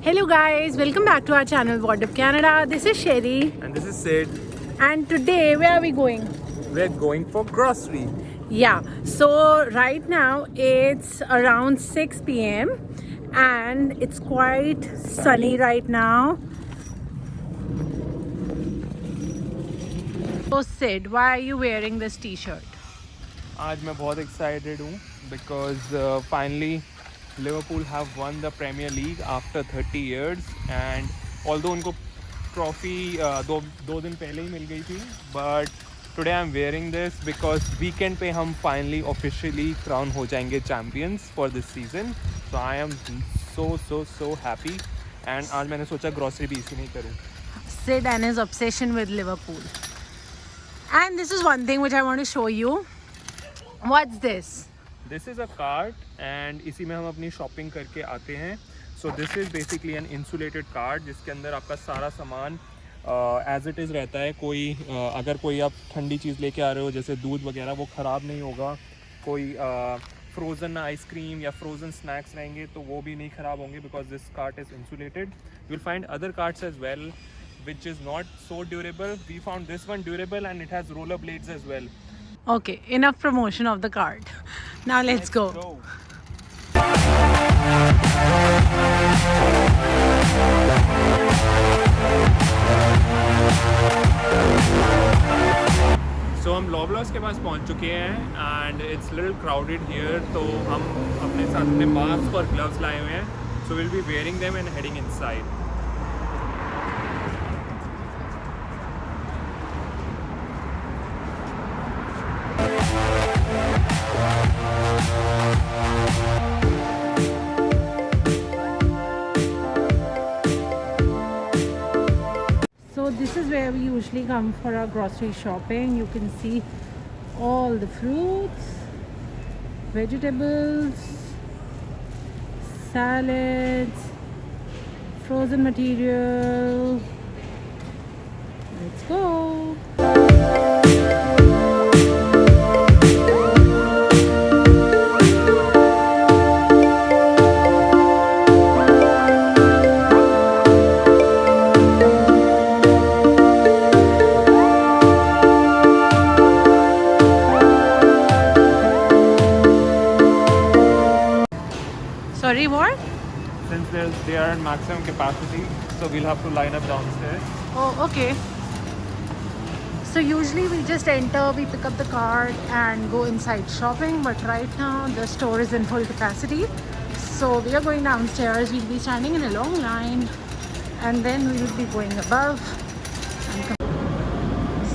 Hello guys, welcome back to our channel What If Canada. This is Sherry. And this is Sid. And today where are we going? We're going for grocery. Yeah, so right now it's around 6 p.m. and it's quite sunny right now. So Sid, why are you wearing this t-shirt? आज मैं बहुत excited हूँ because finally Liverpool have won the Premier League after 30 years and although उनको trophy दो दिन पहले ही मिल गई थी, but today I'm wearing this because weekend पे हम finally officially crown हो जाएंगे champions for this season. So I am so happy and आज मैंने सोचा grocery भी इसी नहीं करूँ. Sid and his obsession with Liverpool. And this is one thing which I want to show you. What's this? This is a cart and इसी में हम अपनी शॉपिंग करके आते हैं. So this is basically an insulated cart जिसके अंदर आपका सारा सामान as it is रहता है. अगर कोई आप ठंडी चीज़ लेके आ रहे हो जैसे दूध वगैरह वो ख़राब नहीं होगा. कोई फ्रोज़न आइसक्रीम या फ्रोज़न स्नैक्स रहेंगे तो वो भी नहीं ख़राब होंगे because this cart is insulated. You will find other carts as well which is not so durable. We found this one durable and it has roller blades as well. Okay, enough promotion of the cart. Now let's go. So हम लॉबलर्स के पास पहुंच चुके हैं and it's little crowded here. तो हम अपने साथ में मास्क और ग्लव्स लाए हुए हैं. So we'll be wearing them and heading inside. So this is where we usually come for our grocery shopping. You can see all the fruits, vegetables, salads, frozen material. Let's go. Sorry, what? Since they are at maximum capacity, so we'll have to line up downstairs. Oh, okay. So usually we just enter, we pick up the cart and go inside shopping. But right now the store is in full capacity. So we are going downstairs. We'll be standing in a long line and then we will be going above.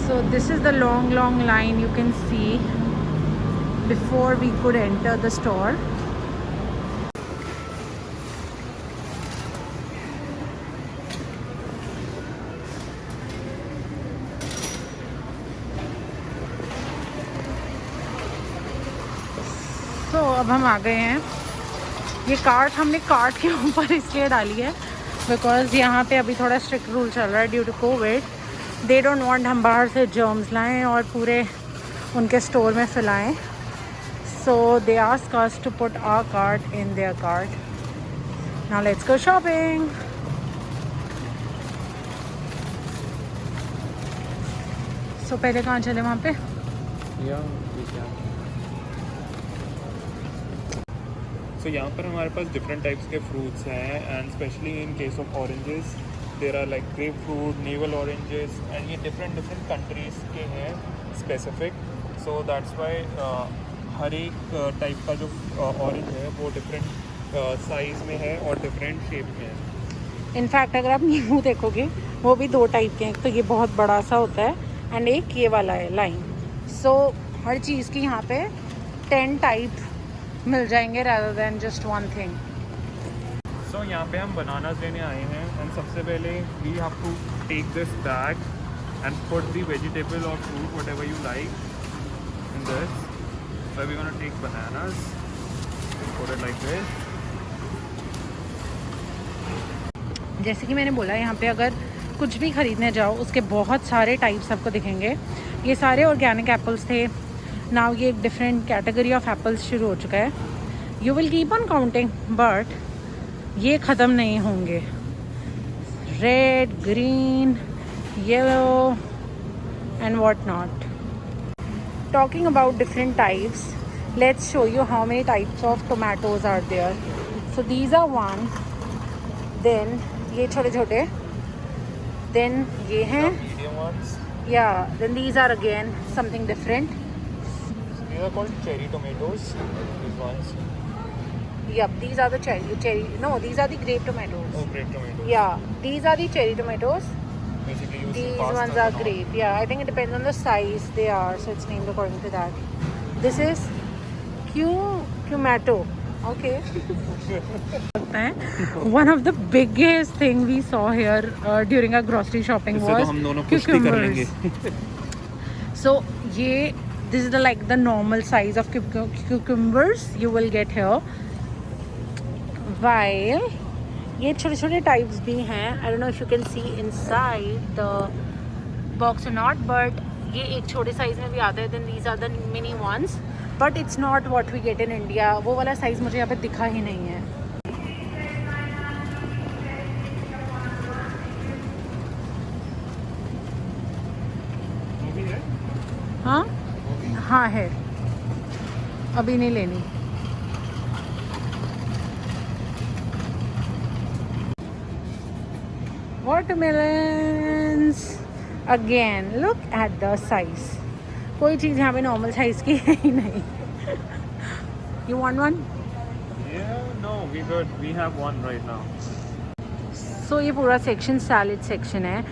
So this is the long line you can see before we could enter the store. तो अब हम आ गए हैं. ये cart हमने cart के ऊपर इसलिए डाली है बिकॉज़ यहाँ पे अभी थोड़ा स्ट्रिक्ट रूल चल रहा है due to covid. They don't want हम बाहर से जर्म्स लाएं और पूरे उनके स्टोर में फैलाएं. So they ask us to put our cart in their cart. Now let's go shopping. So पहले कहाँ चले वहाँ पे? So यहाँ पर हमारे पास different types के fruits हैं and especially in case of oranges there are like grapefruit, navel oranges and ये different countries के हैं specific. So that's why हर एक type का जो orange है वो different size में है और different shape में है. इनफैक्ट अगर आप नींबू देखोगे वो भी दो टाइप के हैं. तो ये बहुत बड़ा सा होता है एंड एक ये वाला है लाइन. सो हर चीज़ की यहाँ पे 10 टाइप मिल जाएंगे rather than just one thing. So यहाँ पे हम बनानास लेने आए हैं and सबसे पहले we have to take this bag and put the vegetable or fruit whatever you like in this. So we're gonna take bananas and put it like this. जैसे कि मैंने बोला यहाँ पे अगर कुछ भी ख़रीदने जाओ उसके बहुत सारे टाइप्स आपको दिखेंगे. ये सारे ऑर्गेनिक एप्पल्स थे. नाउ ये एक डिफरेंट कैटेगरी ऑफ एप्पल्स शुरू हो चुका है. You will keep on counting but ये ख़त्म नहीं होंगे. red, green, yellow and whatnot. Talking about different types, let's show you how many types of tomatoes are there. So these are one, then ये छोटे छोटे, then ये हैं, medium ones. yeah, then these are again something different. These are called cherry tomatoes. These ones. Yep, these are the cherry. No, these are the grape tomatoes. Oh, grape tomatoes. Yeah, these are the cherry tomatoes. Basically used in These pasta ones are and all. grape. Yeah, I think it depends on the size they are, so it's named according to that. This is cumato. Okay. One of the biggest thing we saw here during our grocery shopping was cucumbers. So this is the normal size of cucumbers you will get here. While ये छोटे छोटे types भी हैं. I don't know if you can see inside the box or not, but ये एक छोटे size में भी आता है. Then these are the mini ones, but it's not what we get in India. वो वाला साइज मुझे यहाँ पे दिखा ही नहीं है. हाँ हाँ है, अभी नहीं लेनी. Watermelons again, look at the size. कोई चीज़ यहाँ पे नॉर्मल साइज की है ही नहीं. You want one? Yeah, no, we good. We have one right now. So ये पूरा section salad section है.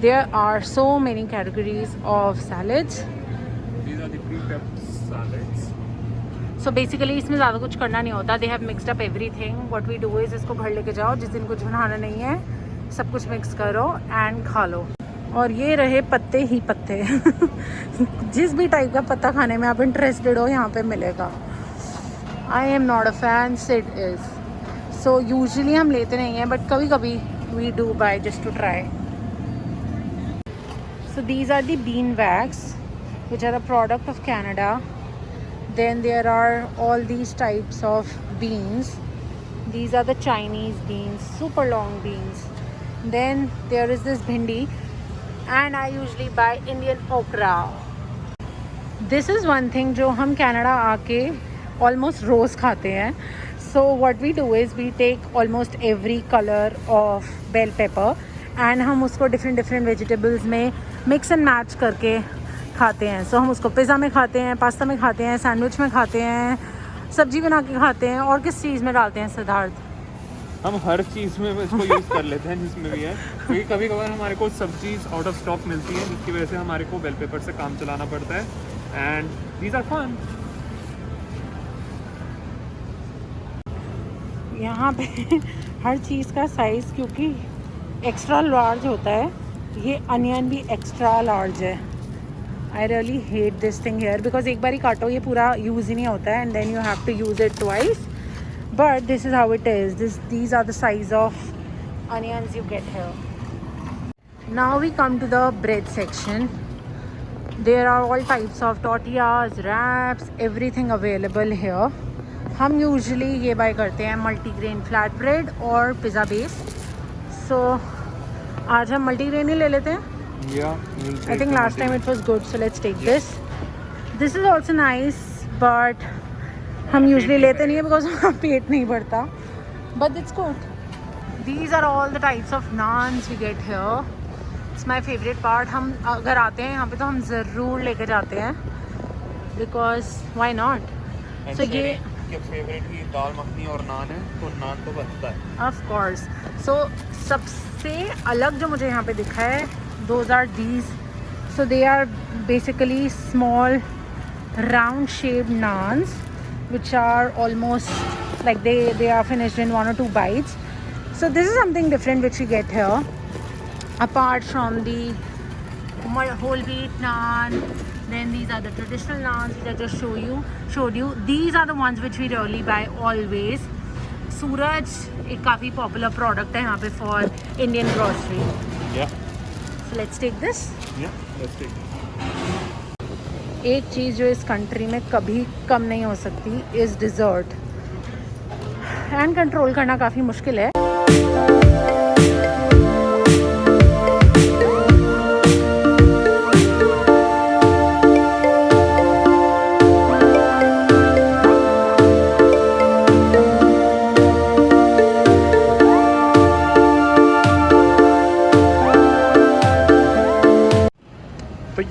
There are so many categories of salads. These are the pre-prepped salads. So basically इसमें ज़्यादा कुछ करना नहीं होता. They have mixed up everything. What we do is इसको घर लेके जाओ, जिस दिन कुछ बनाना नहीं है सब कुछ मिक्स करो एंड खा लो. और ये रहे पत्ते ही पत्ते. जिस भी टाइप का पत्ता खाने में आप इंटरेस्टेड हो यहाँ पे मिलेगा. I am not a fan, Sid is. So usually हम लेते नहीं हैं, बट कभी कभी we do buy just to try. So these are the bean wax which are a product of Canada. Then there are all these types of beans. These are the Chinese beans, super long beans. Then there is this bhindi, and I usually buy Indian okra. This is one thing जो हम Canada आके almost रोज़ खाते हैं. So what we do is we take almost every color of bell pepper and हम उसको different vegetables में mix and match करके खाते हैं. So हम उसको पिज़्ज़ा में खाते हैं, पास्ता में खाते हैं, सैंडविच में खाते हैं, सब्जी बना के खाते हैं. और किस चीज़ में डालते हैं सिद्धार्थ? हम हर चीज़ में इसको यूज़ कर लेते हैं जिसमें भी है, क्योंकि कभी कभार हमारे को सब्जी आउट ऑफ स्टॉक मिलती है, जिसकी वजह से हमारे को बेल पेपर से काम चलाना पड़ता है. And these are fun. यहाँ पे हर चीज़ का साइज़ क्योंकि एक्स्ट्रा लार्ज होता है. ये अनियन भी एक्स्ट्रा लार्ज है. I really hate this thing here because एक बार ही काटो ये पूरा यूज़ ही नहीं होता है, and then you have to use it twice. But this is how it is. These are the size of onions you get here. Now we come to the bread section. There are all types of tortillas, wraps, everything available here. हम usually ये buy करते हैं multigrain flatbread और pizza base. So आज हम multigrain ही ले लेते हैं. Yeah. I think last time it was good, so let's take this. This is also nice, but हम यूजली लेते नहीं है बिकॉज हमारा पेट नहीं भरता. But it's good. These are all the types of naans we get here. It's my favourite part. हम अगर आते हैं यहाँ पे तो हम ज़रूर लेके जाते हैं बिकॉज वाई नॉट. सो ये फेवरेट ही दाल मखनी और नान है, तो नान तो बनता है ऑफ कोर्स. सो सबसे अलग जो मुझे यहाँ पे दिखा है those are these. So they are basically small round shaped naans which are almost like they are finished in 1 or 2 bites. So this is something different which we get here, apart from the whole wheat naan. Then these are the traditional naans which I just showed you. These are the ones which we really buy always. Suraj एक काफ़ी popular product है यहाँ पे for Indian grocery. Yeah. So let's take this. Yeah, let's take it. एक चीज़ जो इस country में कभी कम नहीं हो सकती इज़ डिज़र्ट. एंड कंट्रोल करना काफ़ी मुश्किल है.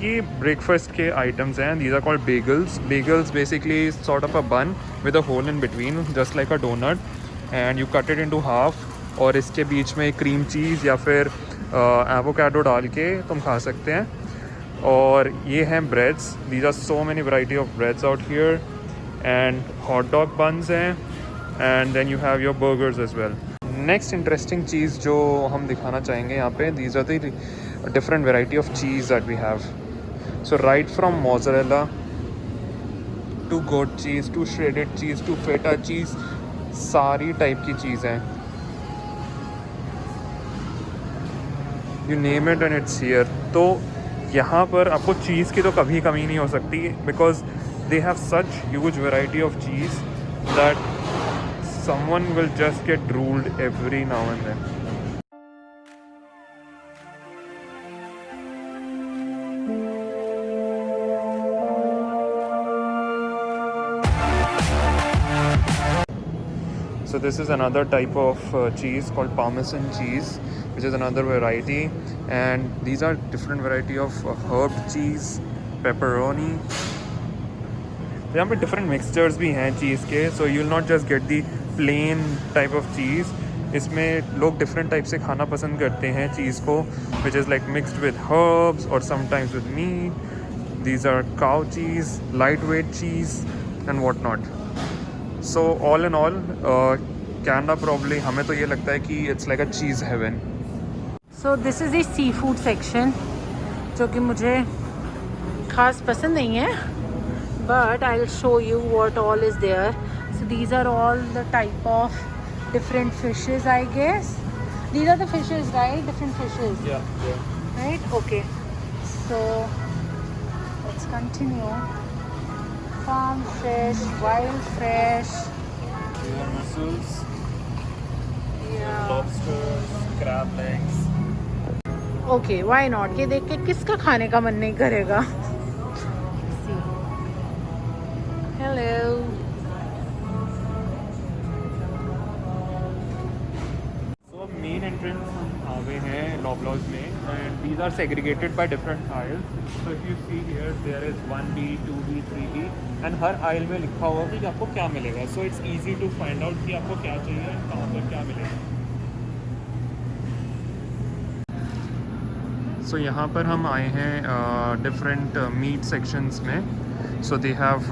ये ब्रेकफास्ट के आइटम्स हैं. These are called bagels. Bagels basically is sort of a bun with a hole in between, just like a donut, and you cut it into half. और इसके बीच में क्रीम चीज़ या फिर एवोकाडो डाल के तुम खा सकते हैं. और ये हैं breads. These are so many variety of breads out here, and hot dog buns हैं, and then you have your burgers as well. Next interesting चीज़ जो हम दिखाना चाहेंगे यहाँ पे, these are the different variety of cheese that we have. So right from mozzarella to goat cheese to shredded cheese to feta cheese, सारी type की चीज़ हैं. You name it and it's here. तो यहाँ पर आपको चीज़ की तो कभी कमी नहीं हो सकती, because they have such huge variety of cheese that someone will just get drooled every now and then. So this is another type of cheese called Parmesan cheese, which is another variety, and these are different variety of herb cheese, pepperoni. यहाँ पे different mixtures भी हैं चीज़ के, so you will not just get the plain type of cheese. इसमें लोग different type से खाना पसंद करते हैं चीज़ को, which is like mixed with herbs or sometimes with meat. These are cow cheese, lightweight cheese and whatnot. So all in all, Canada probably हमें तो ये लगता है कि it's like a cheese heaven. So this is the seafood section, जो कि मुझे खास पसंद नहीं है, but I'll show you what all is there. So these are all the type of different fishes, I guess. These are the fishes, right? Different fishes. Yeah. Right? Okay. So let's continue. Farm fish, wild fish. These are mussels, Yeah. lobsters, crab legs. Okay, why not? ये देख के किसका खाने का मन नहीं करेगा? See. Hello. So main entrance हम आ गए हैं Loblaws में, and these are segregated by different aisles. So if you see here, there is 1B, 2B, 3B, and her aisle में लिखा होगा कि आपको क्या मिलेगा. So it's easy to find out कि आपको क्या चाहिए और कहाँ पर क्या मिलेगा. So यहाँ पर हम आए हैं different meat sections में. So they have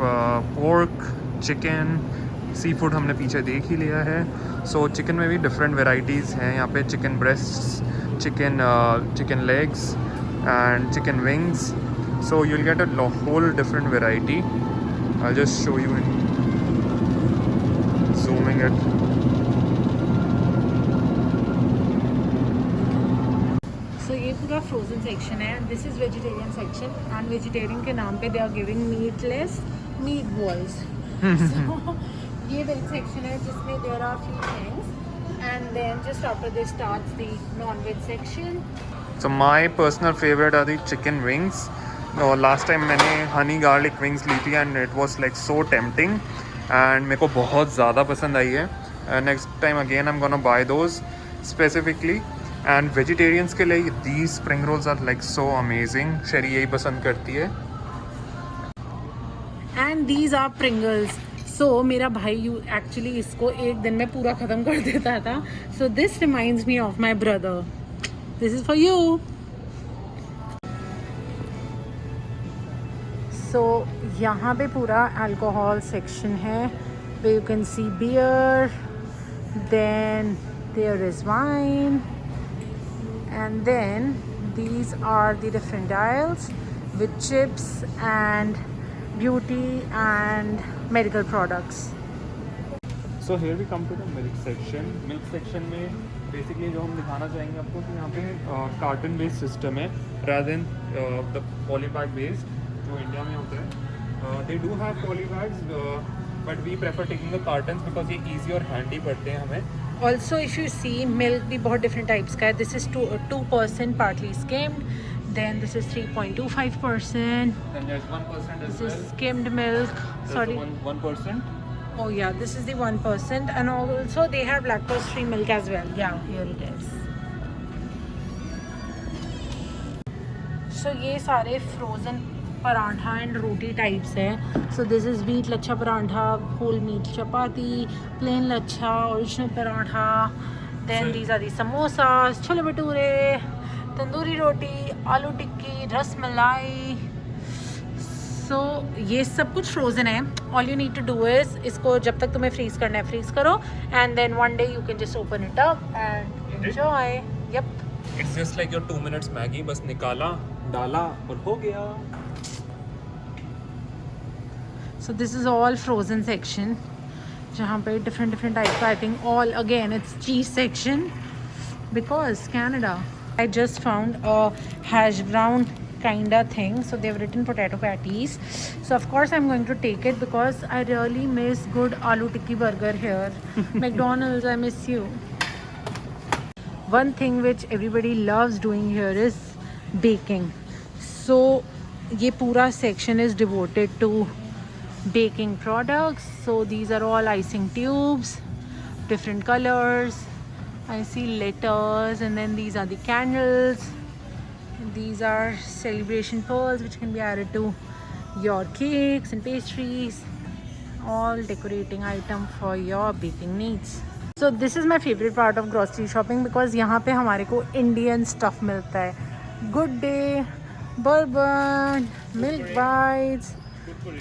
pork, chicken, seafood हमने पीछे देख ही लिया है. So chicken में भी different varieties हैं यहाँ पे. Chicken breasts, chicken legs and chicken wings. So you'll get a whole different variety. I'll just show you in zooming it. So ये पूरा frozen section है. This is vegetarian section, and vegetarian के नाम पे they are giving meatless meatballs. So ये veg section है जिसमें there are few things, and then just after this starts the non-veg section. So my personal favorite are the chicken wings. Last time मैंने honey garlic wings ली थी, and it was like so tempting, and मेरे को बहुत ज़्यादा पसंद आई है. Next time again I'm gonna buy those specifically. And vegetarians के लिए these spring rolls are like so amazing. शेरी यही पसंद करती है. And these are Pringles. So मेरा भाई actually इसको एक दिन में पूरा ख़त्म कर देता था. So this reminds me of my brother. This is for you. So यहाँ पे पूरा alcohol section है, where you can see beer, then there is wine, and then these are the different aisles with chips and beauty and medical products. So here we come to the milk section. Milk section में basically जो हम दिखाना चाहेंगे आपको कि यहाँ पे carton based system है rather than the polybag based जो इंडिया में होता है. They do have polybags, but we prefer taking the cartons because ये easy और handy पड़ते हैं हमें. Also if you see milk भी बहुत different types का है. This is 2% partly skimmed, then this is 3.25%. Then there's 1% as This well. is skimmed milk. There's Sorry. 1%. Oh yeah, this is the 1%, and also they have lactose-free milk as well. Yeah, here it is. So ये सारे frozen paratha and roti types हैं. So this is wheat lachha paratha, whole wheat chapati, plain lachha, original paratha. Then these are the samosas, chole bhature, tandoori roti, aloo tikki, रस मलाई. सो ये सब कुछ frozen है. All you need to do is इसको जब तक तुम्हें फ्रीज़ करना है फ्रीज़ करो, and then one day you can just open it up and enjoy. Yup, it's just like your 2 minutes Maggi. बस निकाला, डाला और हो गया. So this is all frozen section, जहाँ पे डिफरेंट टाइप का, I think all again it's cheese section because Canada. I just found a hash brown kinda thing, so they've written potato patties, so of course I'm going to take it because I really miss good aloo tikki burger here. McDonald's, I miss you. One thing which everybody loves doing here is baking, so ye pura section is devoted to baking products. So these are all icing tubes, different colors. I see letters, and then these are the candles. These are celebration pearls which can be added to your cakes and pastries. All decorating item for your baking needs. So this is my favorite part of grocery shopping because यहाँ पे हमारे को Indian stuff मिलता है. Good Day, Bourbon, Milk Bites,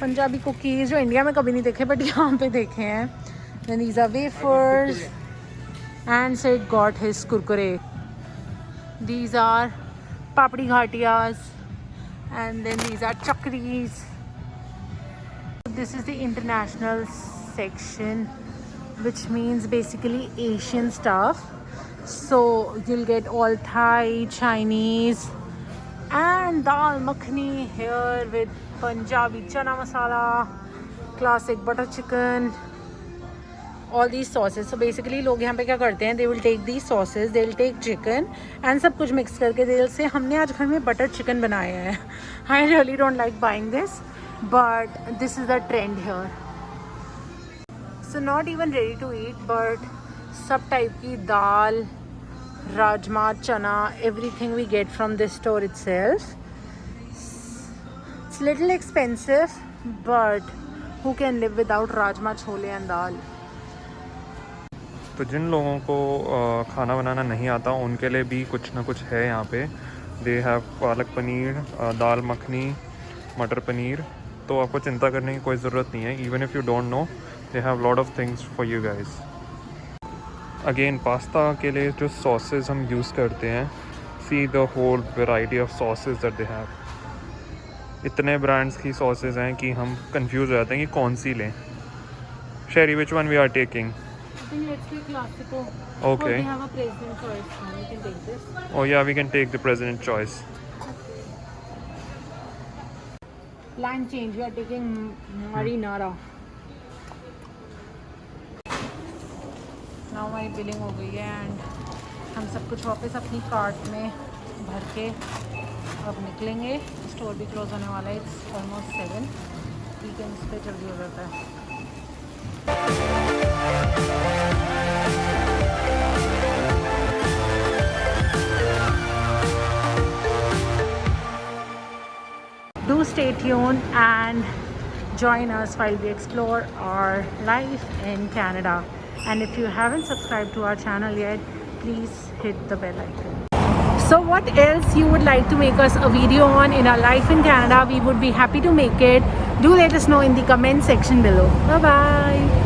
Punjabi cookies जो India में कभी नहीं देखे बट यहाँ पे देखे हैं. Then these are wafers, and Sid got his kurkure. These are papdi ghatiyas, and then these are chakris. This is the international section, which means basically Asian stuff. So you'll get all Thai, Chinese, and dal makhani here with Punjabi chana masala, classic butter chicken, all these sauces. So basically लोग यहाँ पे क्या करते हैं, they will take these sauces, they will take chicken and सब कुछ mix करके they will say हमने आज घर में butter chicken बनाया है. I really don't like buying this, but this is the trend here. So not even ready to eat, but सब type की दाल, rajma, chana, everything we get from this store itself. It's little expensive, but who can live without rajma, chole and dal? तो जिन लोगों को खाना बनाना नहीं आता उनके लिए भी कुछ ना कुछ है यहाँ पे. दे हैव पालक पनीर, दाल मखनी, मटर पनीर. तो आपको चिंता करने की कोई ज़रूरत नहीं है. Even if you don't know, they have lot of things for you guys. Again pasta के लिए जो सॉसेस हम यूज़ करते हैं, see the whole variety of sauces that they have. इतने ब्रांड्स की सॉसेस हैं कि हम कंफ्यूज हो जाते हैं कि कौन सी लें. Sherry, which one we are taking? I think let's take Classico. Okay. Or we have a president choice. We can take this. Oh yeah, we can take the president choice. Plan change. We are taking marinara. Now हमारी billing हो गई है and हम सब कुछ वापस अपनी cart में भर के अब निकलेंगे. स्टोर भी क्लोज होने वाला है. It's almost 7. वीकेंड्स पे जल्दी हो जाता है. Do stay tuned and join us while we explore our life in Canada. And if you haven't subscribed to our channel yet, please hit the bell icon. So what else you would like to make us a video on in our life in Canada? We would be happy to make it. Do let us know in the comment section below. Bye bye.